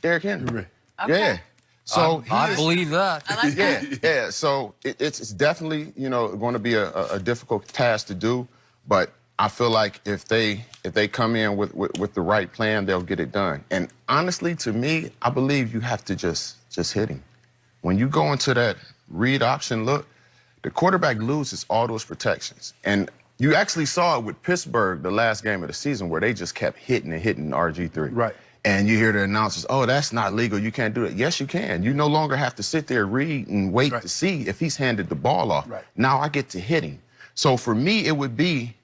Derrick Henry. Okay. Yeah. So I believe that. I like that. yeah. So it's definitely going to be a difficult task to do, but I feel like if they come in with the right plan, they'll get it done. And honestly, to me, I believe you have to just hit him. When you go into that read option look, the quarterback loses all those protections. And you actually saw it with Pittsburgh the last game of the season where they just kept hitting and hitting RG3. Right. And you hear the announcers, oh, that's not legal. You can't do it. Yes, you can. You no longer have to sit there, read, and wait to see if he's handed the ball off. Right. Now I get to hit him. So for me, it would be,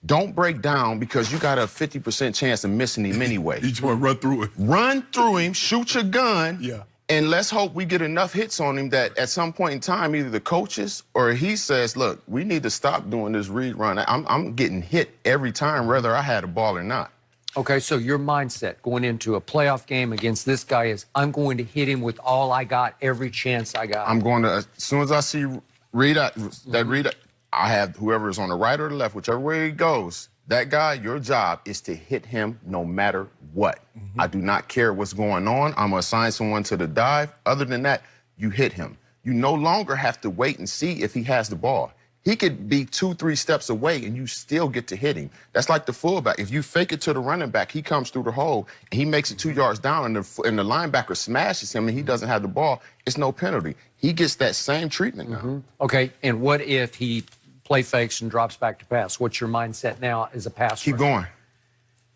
don't break down because you got a 50% chance of missing him anyway. You just want to run through it. Run through him, shoot your gun, Yeah. and let's hope we get enough hits on him that at some point in time, either the coaches or he says, look, we need to stop doing this read run. I'm getting hit every time, whether I had a ball or not. Okay, so your mindset going into a playoff game against this guy is, I'm going to hit him with all I got, every chance I got. I'm going to, as soon as I see read, I have whoever is on the right or the left, whichever way he goes, that guy, your job is to hit him no matter what. I do not care what's going on. I'm going to assign someone to the dive. Other than that, you hit him. You no longer have to wait and see if he has the ball. He could be 2-3 steps away and you still get to hit him. That's like the fullback. If you fake it to the running back, he comes through the hole and he makes it 2 yards down and the linebacker smashes him and he doesn't have the ball, it's no penalty. He gets that same treatment now. Okay, and what if he play fakes and drops back to pass? What's your mindset now as a passer? Keep going.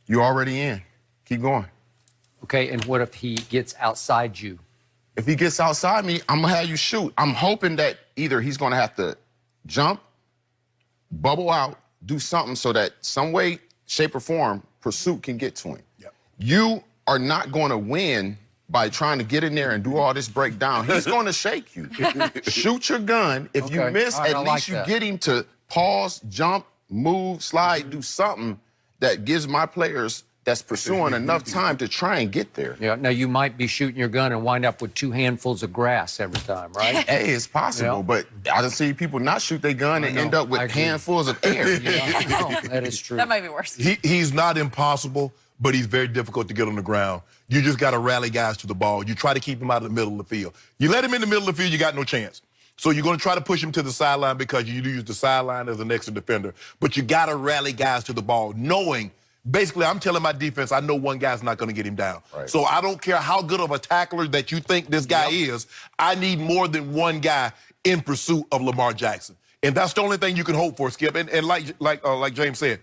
You're already in. Keep going. Okay, and what if he gets outside you? If he gets outside me, I'm going to have you shoot. I'm hoping that either he's going to have to jump, bubble out, do something so that some way, shape, or form, pursuit can get to him. Yep. You are not going to win by trying to get in there and do all this breakdown. He's going to shake you. Shoot your gun. If you miss, All right, at least you get him to pause, jump, move, slide, do something that gives my players that's pursuing enough time to try and get there. Yeah, now you might be shooting your gun and wind up with 2 handfuls of grass every time, right? Hey, it's possible, Yeah. but I done see people not shoot their gun and end up with handfuls of air. That is true. That might be worse. He's not impossible, but he's very difficult to get on the ground. You just got to rally guys to the ball. You try to keep him out of the middle of the field. You let him in the middle of the field, you got no chance. So you're going to try to push him to the sideline because you use the sideline as an extra defender. But you got to rally guys to the ball, knowing, basically, I'm telling my defense, I know one guy's not going to get him down. Right. So I don't care how good of a tackler that you think this guy is, I need more than one guy in pursuit of Lamar Jackson. And that's the only thing you can hope for, Skip. And like James said,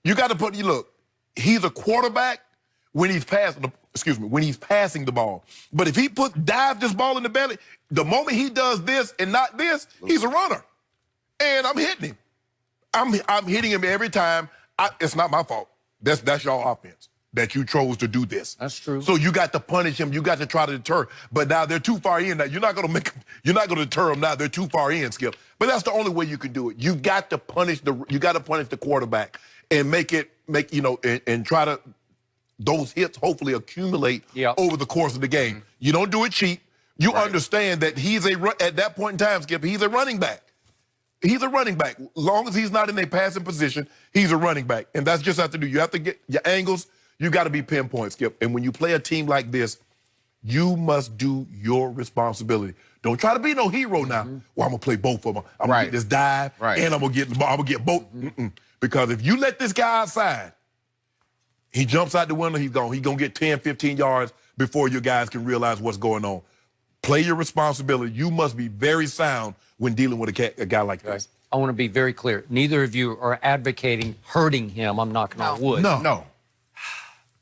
you got to put, look, he's a quarterback when he's passing the ball. But if he dives this ball in the belly, the moment he does this and not this, he's a runner. And I'm hitting him. I'm hitting him every time. It's not my fault. That's your offense that you chose to do this. That's true. So you got to punish him. You got to try to deter. But now they're too far in. Now you're not going to deter them now. They're too far in, Skip. But that's the only way you can do it. You got to punish the quarterback and and try to, those hits hopefully accumulate over the course of the game. You don't do it cheap. You understand that at that point in time, Skip, he's a running back. He's a running back. As long as he's not in a passing position, he's a running back. And that's just have to do. You have to get your angles. You got to be pinpoint, Skip. And when you play a team like this, you must do your responsibility. Don't try to be no hero now. Well, I'm going to play both of them. I'm going to get this dive, and I'm going to get the ball. I'm going to get both. Because if you let this guy outside, he jumps out the window, he's gone. He's going to get 10, 15 yards before your guys can realize what's going on. Play your responsibility. You must be very sound when dealing with a guy like this. I want to be very clear. Neither of you are advocating hurting him. I'm knocking on wood. No.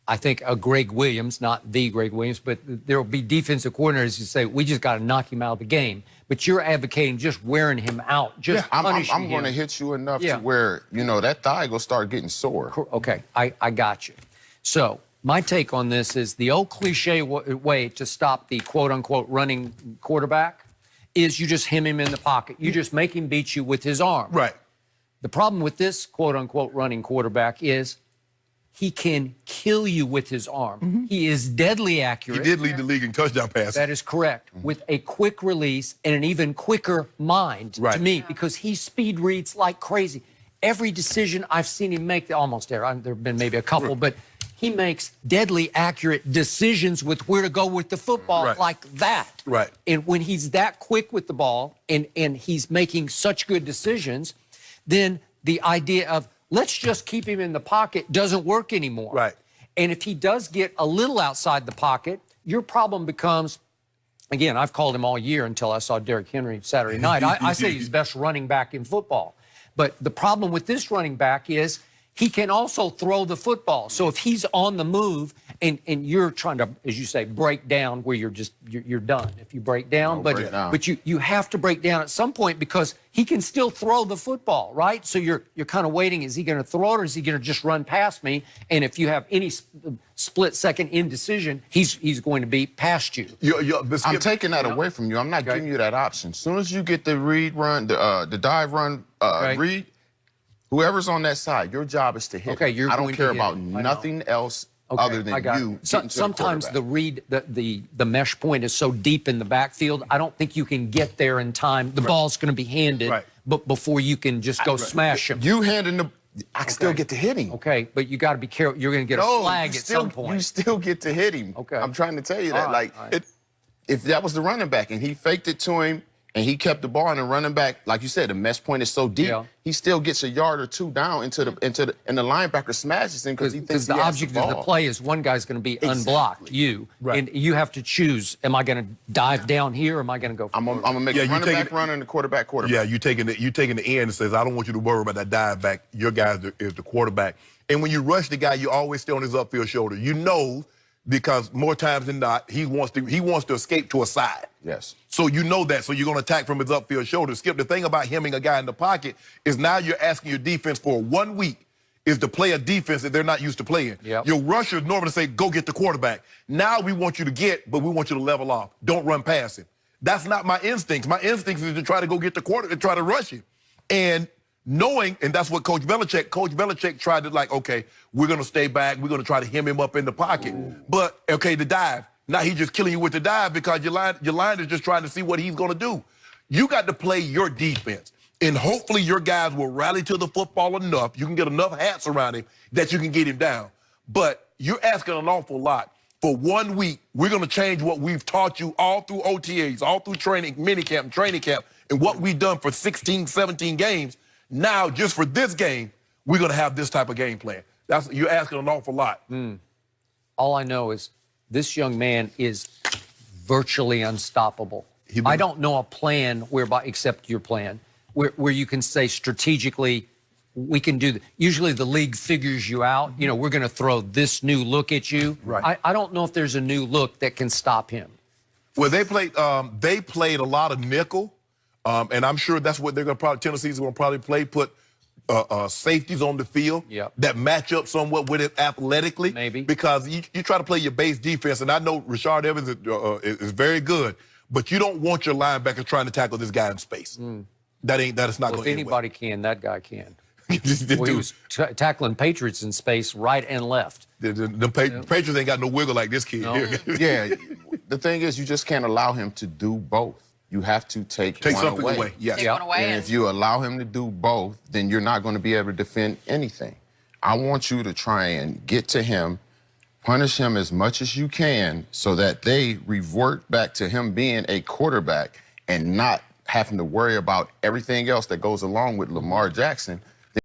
I think a Greg Williams, not the Greg Williams, but there will be defensive coordinators who say, we just got to knock him out of the game. But you're advocating just wearing him out, just punishing him. I'm going to hit you enough to where, that thigh will start getting sore. Okay, I got you. So my take on this is the old cliche way to stop the quote-unquote running quarterback is you just hem him in the pocket. You just make him beat you with his arm. Right. The problem with this quote-unquote running quarterback is he can kill you with his arm. He is deadly accurate. He did lead the league in touchdown passes. That is correct. With a quick release and an even quicker mind to me, because he speed reads like crazy. Every decision I've seen him make, almost there have been maybe a couple, but he makes deadly accurate decisions with where to go with the football Right. like that. Right. And when he's that quick with the ball and he's making such good decisions, then the idea of let's just keep him in the pocket doesn't work anymore. Right. And if he does get a little outside the pocket, your problem becomes, again, I've called him all year until I saw Derrick Henry Saturday night. I say he's the best running back in football. But the problem with this running back is he can also throw the football. So if he's on the move and you're trying to, as you say, break down where you're done. If you break down, Don't break down. but you have to break down at some point because he can still throw the football, right? So you're kind of waiting, is he going to throw it or is he going to just run past me? And if you have any split second indecision, he's going to be past you. I'm taking that away from you. I'm not giving you that option. As soon as you get the read run, the dive run, read, whoever's on that side, your job is to hit. Okay, you're I don't going to care hit about him. I know. nothing else Okay, other than I got you. it. getting to the Sometimes the quarterback. read, the mesh point is so deep in the backfield, I don't think you can get there in time. The ball's going to be handed, Right. but before you can just go smash him. You handing the, I still get to hit him. Okay, but you got to be careful. You're going to get a flag you at still, some point. You still get to hit him. Okay. I'm trying to tell you All that. right, Like, all right. if that was the running back and he faked it to him and he kept the ball and the running back, like you said, the mesh point is so deep, Yeah. he still gets a yard or two down and the linebacker smashes him because he thinks the he has object the of the ball. play is one guy's going to be unblocked, you, Right. and you have to choose, am I going to dive down here or am I going to go I'm gonna make Yeah, the you running take back it- run and the quarterback. Yeah, you taking the end and says, I don't want you to worry about that dive back. Your guy is the quarterback. And when you rush the guy, you always stay on his upfield shoulder. You know, because more times than not, he wants to escape to a side. Yes. So you know that, so you're going to attack from his upfield shoulder. Skip, the thing about hemming a guy in the pocket is now you're asking your defense for 1 week is to play a defense that they're not used to playing. Yep. Your rushers normally say, go get the quarterback. Now we want you to get, but we want you to level off. Don't run past him. That's not my instincts. My instincts is to try to go get the quarter and try to rush him. And knowing, and that's what Coach Belichick tried to like, okay, we're going to stay back. We're going to try to hem him up in the pocket. But, okay, the dive. Now he's just killing you with the dive because your line is just trying to see what he's going to do. You got to play your defense. And hopefully your guys will rally to the football enough. You can get enough hats around him that you can get him down. But you're asking an awful lot. For 1 week, we're going to change what we've taught you all through OTAs, all through training, minicamp, training camp, and what we've done for 16, 17 games. Now, just for this game, we're going to have this type of game plan. You're asking an awful lot. All I know is this young man is virtually unstoppable. I don't know a plan whereby, except your plan, where you can say strategically, we can do usually the league figures you out. You know, we're going to throw this new look at you. Right. I don't know if there's a new look that can stop him. Well, they played a lot of nickel, and I'm sure that's what they're going to probably, Tennessee's going to probably play, put safeties on the field that match up somewhat with it athletically. Maybe. Because you try to play your base defense, and I know Rashard Evans is very good, but you don't want your linebacker trying to tackle this guy in space. That is not Well, going if to anybody can, that guy can. The Well, he was tackling Patriots in space right and left. Patriots ain't got no wiggle like this kid. No. Here. Yeah. The thing is, you just can't allow him to do both. You have to take one something away. away. Yes. Take one away. And if you allow him to do both, then you're not going to be able to defend anything. I want you to try and get to him, punish him as much as you can so that they revert back to him being a quarterback and not having to worry about everything else that goes along with Lamar Jackson